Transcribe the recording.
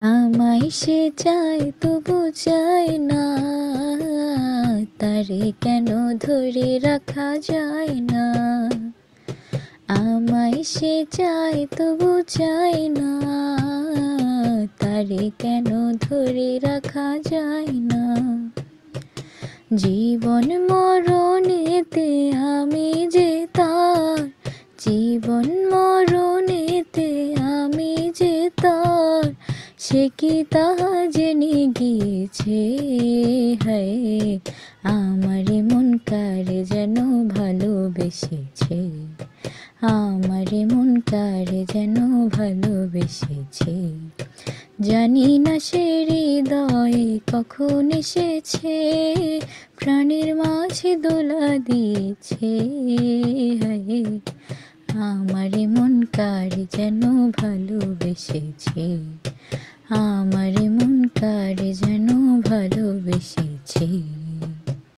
আমায় সে চায় তবু চায় না, তারে কেন ধরে রাখা যায় না। আমায় সে চায় তবু চায় না, তারে কেন ধরে রাখা যায় না। জীবন মরণেতে আমি যে তার, জীবন মরণেতে আমি যে তার, সে কি তাহা জেনে গিয়েছে। হায় আমারে মন কারে যেন ভালোবেসেছে, আমারে মন কারে যেন ভালোবেসেছে। জানি না সে হৃদয়ে কখন এসেছে, প্রাণের মাঝে দোলা দিয়েছে। হায় আমারে মন কারে যেন ভালোবেসেছে, আমারে মন কারে যেন ভালোবেসেছে।